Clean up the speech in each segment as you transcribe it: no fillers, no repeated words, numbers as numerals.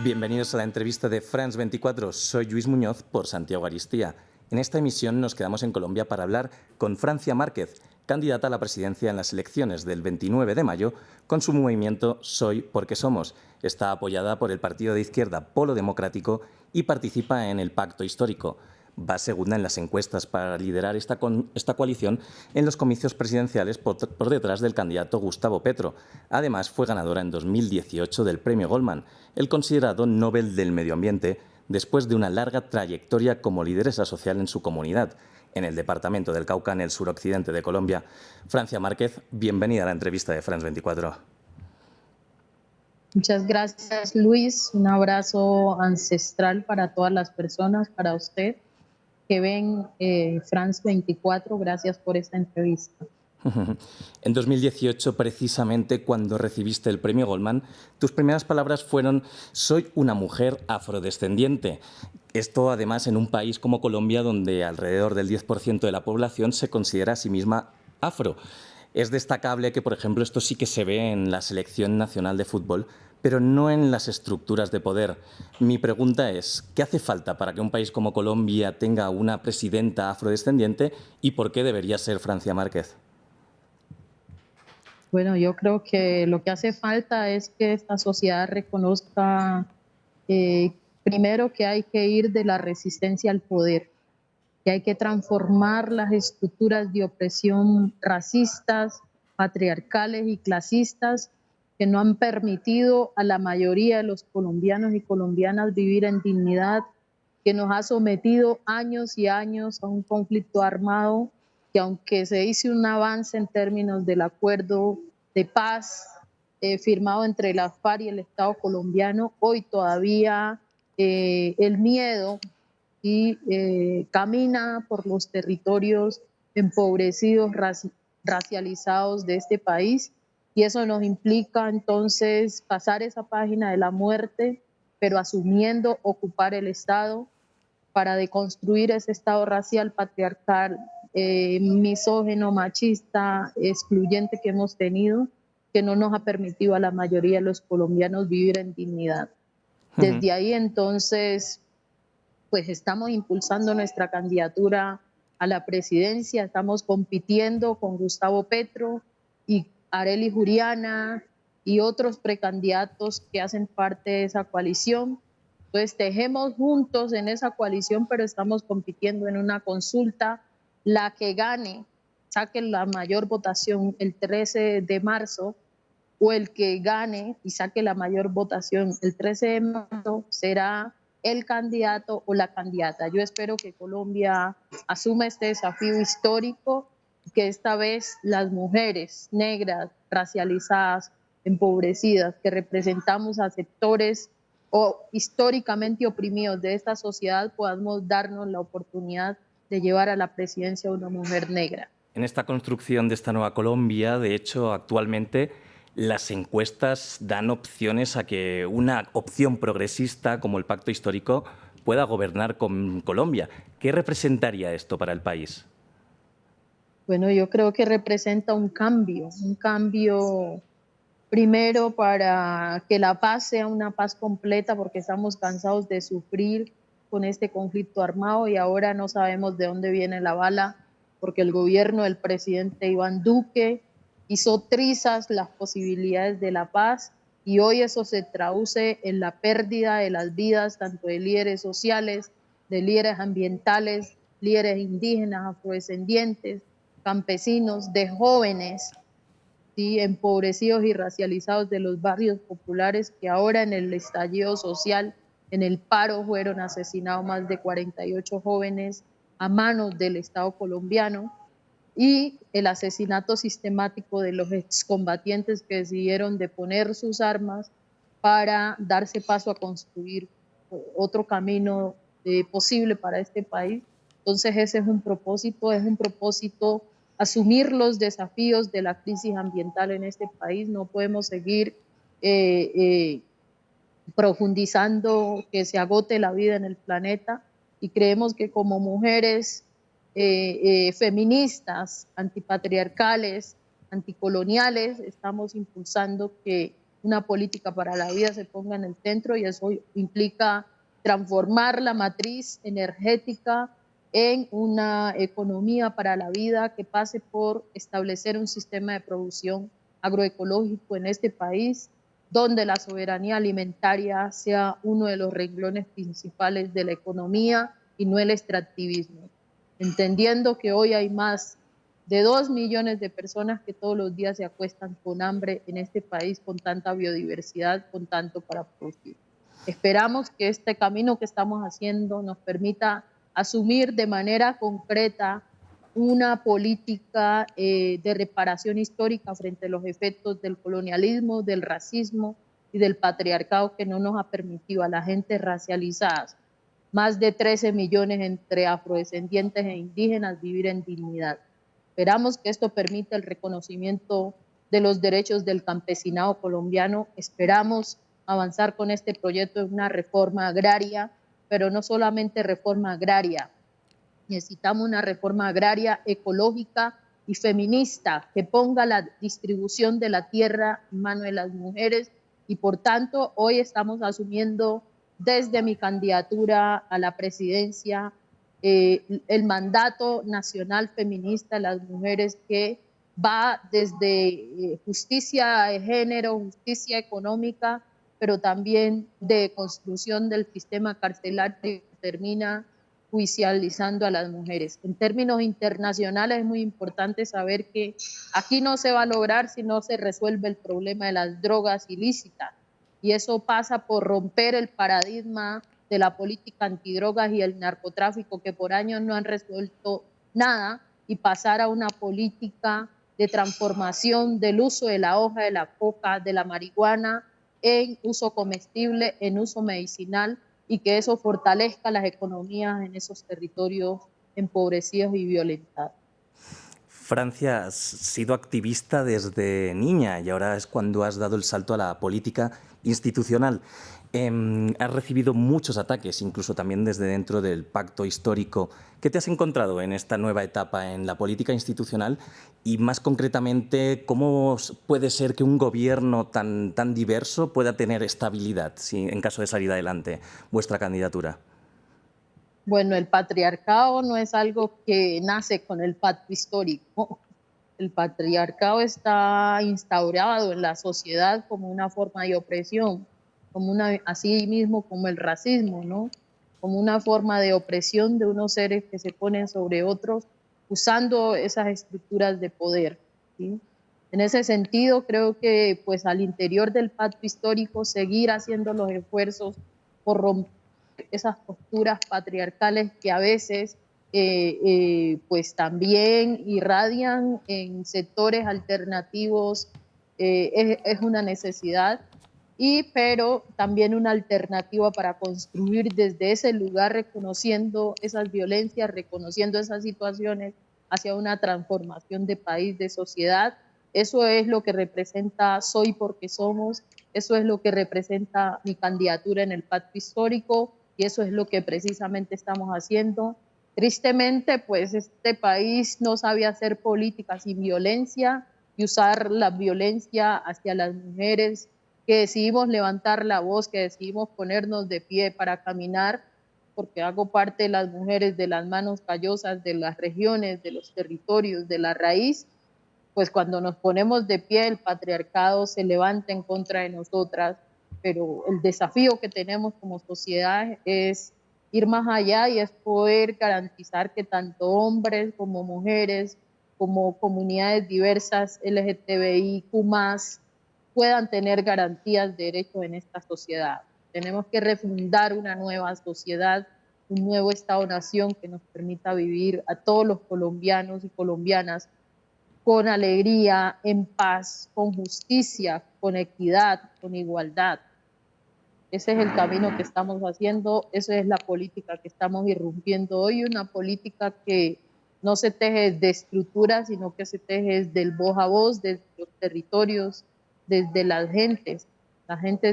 Bienvenidos a la entrevista de France 24. Soy Luis Muñoz por Santiago Aristía. En esta emisión nos quedamos en Colombia para hablar con Francia Márquez, candidata a la presidencia en las elecciones del 29 de mayo, con su movimiento Soy porque somos. Está apoyada por el partido de izquierda Polo Democrático y participa en el Pacto Histórico. Va segunda en las encuestas para liderar esta coalición en los comicios presidenciales por detrás del candidato Gustavo Petro. Además, fue ganadora en 2018 del Premio Goldman, el considerado Nobel del Medio Ambiente, después de una larga trayectoria como lideresa social en su comunidad, en el departamento del Cauca, en el suroccidente de Colombia. Francia Márquez, bienvenida a la entrevista de France 24. Muchas gracias, Luis. Un abrazo ancestral para todas las personas, para usted que ven France 24. Gracias por esta entrevista. En 2018, precisamente cuando recibiste el premio Goldman, tus primeras palabras fueron «Soy una mujer afrodescendiente». Esto, además, en un país como Colombia, donde alrededor del 10% de la población se considera a sí misma afro. Es destacable que, por ejemplo, esto sí que se ve en la Selección Nacional de Fútbol, pero no en las estructuras de poder. Mi pregunta es, ¿qué hace falta para que un país como Colombia tenga una presidenta afrodescendiente y por qué debería ser Francia Márquez? Bueno, yo creo que lo que hace falta es que esta sociedad reconozca primero que hay que ir de la resistencia al poder, que hay que transformar las estructuras de opresión racistas, patriarcales y clasistas que no han permitido a la mayoría de los colombianos y colombianas vivir en dignidad, que nos ha sometido años y años a un conflicto armado, que aunque se hizo un avance en términos del acuerdo de paz firmado entre la FARC y el Estado colombiano, hoy todavía el miedo y camina por los territorios empobrecidos, racializados de este país, y eso nos implica entonces pasar esa página de la muerte, pero asumiendo ocupar el Estado para deconstruir ese Estado racial, patriarcal, misógino, machista, excluyente que hemos tenido, que no nos ha permitido a la mayoría de los colombianos vivir en dignidad. Desde ahí entonces pues estamos impulsando nuestra candidatura a la presidencia, estamos compitiendo con Gustavo Petro y Arely Juriana y otros precandidatos que hacen parte de esa coalición. Entonces tejemos juntos en esa coalición, pero estamos compitiendo en una consulta. La que gane, saque la mayor votación el 13 de marzo, o el que gane y saque la mayor votación el 13 de marzo será el candidato o la candidata. Yo espero que Colombia asuma este desafío histórico, que esta vez las mujeres negras, racializadas, empobrecidas, que representamos a sectores o históricamente oprimidos de esta sociedad, podamos darnos la oportunidad de llevar a la presidencia a una mujer negra. En esta construcción de esta nueva Colombia, de hecho, actualmente las encuestas dan opciones a que una opción progresista como el Pacto Histórico pueda gobernar con Colombia. ¿Qué representaría esto para el país? Bueno, yo creo que representa un cambio primero para que la paz sea una paz completa, porque estamos cansados de sufrir con este conflicto armado y ahora no sabemos de dónde viene la bala, porque el gobierno del presidente Iván Duque hizo trizas las posibilidades de la paz y hoy eso se traduce en la pérdida de las vidas tanto de líderes sociales, de líderes ambientales, líderes indígenas, afrodescendientes, campesinos, de jóvenes, ¿sí?, empobrecidos y racializados de los barrios populares, que ahora en el estallido social, en el paro, fueron asesinados más de 48 jóvenes a manos del Estado colombiano, y el asesinato sistemático de los excombatientes que decidieron deponer sus armas para darse paso a construir otro camino posible para este país. Entonces ese es un propósito asumir los desafíos de la crisis ambiental en este país. No podemos seguir profundizando que se agote la vida en el planeta, y creemos que como mujeres feministas, antipatriarcales, anticoloniales, estamos impulsando que una política para la vida se ponga en el centro, y eso implica transformar la matriz energética en una economía para la vida que pase por establecer un sistema de producción agroecológico en este país, donde la soberanía alimentaria sea uno de los renglones principales de la economía y no el extractivismo. Entendiendo que hoy hay más de 2 millones de personas que todos los días se acuestan con hambre en este país, con tanta biodiversidad, con tanto para producir. Esperamos que este camino que estamos haciendo nos permita asumir de manera concreta una política de reparación histórica frente a los efectos del colonialismo, del racismo y del patriarcado que no nos ha permitido a la gente racializada, más de 13 millones entre afrodescendientes e indígenas, vivir en dignidad. Esperamos que esto permita el reconocimiento de los derechos del campesinado colombiano. Esperamos avanzar con este proyecto de una reforma agraria, pero no solamente reforma agraria. Necesitamos una reforma agraria ecológica y feminista que ponga la distribución de la tierra en manos de las mujeres, y por tanto hoy estamos asumiendo desde mi candidatura a la presidencia el mandato nacional feminista de las mujeres, que va desde justicia de género, justicia económica, pero también de construcción del sistema carcelario que termina judicializando a las mujeres. En términos internacionales es muy importante saber que aquí no se va a lograr si no se resuelve el problema de las drogas ilícitas, y eso pasa por romper el paradigma de la política antidrogas y el narcotráfico, que por años no han resuelto nada, y pasar a una política de transformación del uso de la hoja de la coca, de la marihuana, en uso comestible, en uso medicinal, y que eso fortalezca las economías en esos territorios empobrecidos y violentados. Francia, has sido activista desde niña y ahora es cuando has dado el salto a la política institucional. Has recibido muchos ataques, incluso también desde dentro del pacto histórico. ¿Qué te has encontrado en esta nueva etapa en la política institucional? Y más concretamente, ¿cómo puede ser que un gobierno tan diverso pueda tener estabilidad en caso de salir adelante vuestra candidatura? Bueno, el patriarcado no es algo que nace con el pacto histórico. El patriarcado está instaurado en la sociedad como una forma de opresión, así mismo como el racismo, ¿no? Como una forma de opresión de unos seres que se ponen sobre otros usando esas estructuras de poder, ¿sí? En ese sentido, creo que pues al interior del pacto histórico seguir haciendo los esfuerzos por romper esas posturas patriarcales que a veces pues también irradian en sectores alternativos, es una necesidad, pero también una alternativa para construir desde ese lugar, reconociendo esas violencias, reconociendo esas situaciones, hacia una transformación de país, de sociedad. Eso es lo que representa Soy porque Somos, eso es lo que representa mi candidatura en el pacto histórico, y eso es lo que precisamente estamos haciendo. Tristemente, pues este país no sabe hacer política sin violencia, y usar la violencia hacia las mujeres que decidimos levantar la voz, que decidimos ponernos de pie para caminar, porque hago parte de las mujeres de las manos callosas, de las regiones, de los territorios, de la raíz. Pues cuando nos ponemos de pie, el patriarcado se levanta en contra de nosotras, pero el desafío que tenemos como sociedad es ir más allá, y es poder garantizar que tanto hombres como mujeres, como comunidades diversas, LGTBIQ+, puedan tener garantías de derechos en esta sociedad. Tenemos que refundar una nueva sociedad, un nuevo Estado-nación que nos permita vivir a todos los colombianos y colombianas con alegría, en paz, con justicia, con equidad, con igualdad. Ese es el camino que estamos haciendo, esa es la política que estamos irrumpiendo hoy, una política que no se teje de estructuras, sino que se teje del voz a voz, desde los territorios, desde las gentes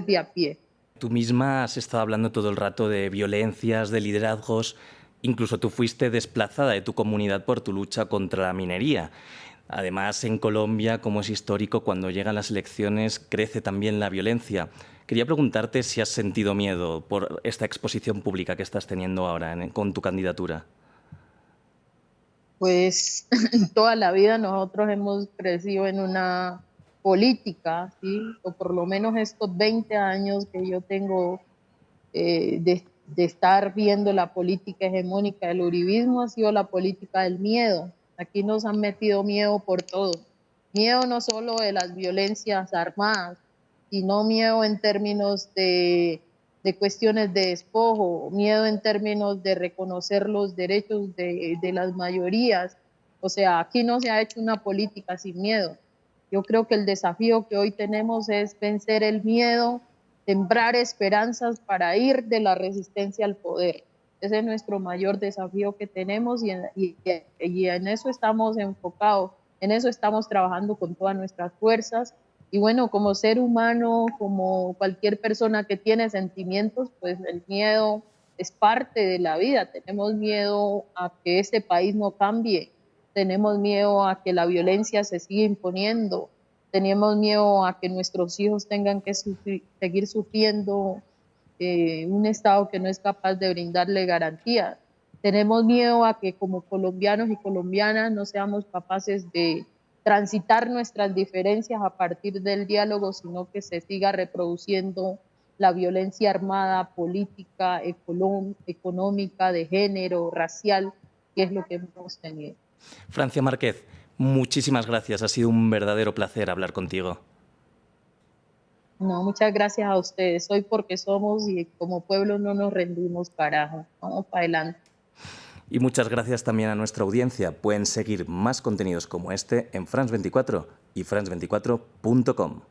de a pie. Tú misma has estado hablando todo el rato de violencias, de liderazgos. Incluso tú fuiste desplazada de tu comunidad por tu lucha contra la minería. Además, en Colombia, como es histórico, cuando llegan las elecciones crece también la violencia. Quería preguntarte si has sentido miedo por esta exposición pública que estás teniendo ahora con tu candidatura. Pues toda la vida nosotros hemos crecido en una política, ¿sí? O por lo menos estos 20 años que yo tengo de estar viendo la política hegemónica del uribismo ha sido la política del miedo. Aquí nos han metido miedo por todo. Miedo no solo de las violencias armadas, sino miedo en términos de cuestiones de despojo, miedo en términos de reconocer los derechos de las mayorías. O sea, aquí no se ha hecho una política sin miedo. Yo creo que el desafío que hoy tenemos es vencer el miedo, sembrar esperanzas para ir de la resistencia al poder. Ese es nuestro mayor desafío que tenemos y en eso estamos enfocados, en eso estamos trabajando con todas nuestras fuerzas. Y bueno, como ser humano, como cualquier persona que tiene sentimientos, pues el miedo es parte de la vida. Tenemos miedo a que este país no cambie, tenemos miedo a que la violencia se siga imponiendo, tenemos miedo a que nuestros hijos tengan que seguir sufriendo un Estado que no es capaz de brindarle garantías. Tenemos miedo a que como colombianos y colombianas no seamos capaces de transitar nuestras diferencias a partir del diálogo, sino que se siga reproduciendo la violencia armada, política, económica, de género, racial, que es lo que hemos tenido. Francia Márquez, muchísimas gracias. Ha sido un verdadero placer hablar contigo. No, muchas gracias a ustedes. Soy porque somos y como pueblo no nos rendimos, carajo. Vamos para adelante. Y muchas gracias también a nuestra audiencia. Pueden seguir más contenidos como este en France24 y france24.com.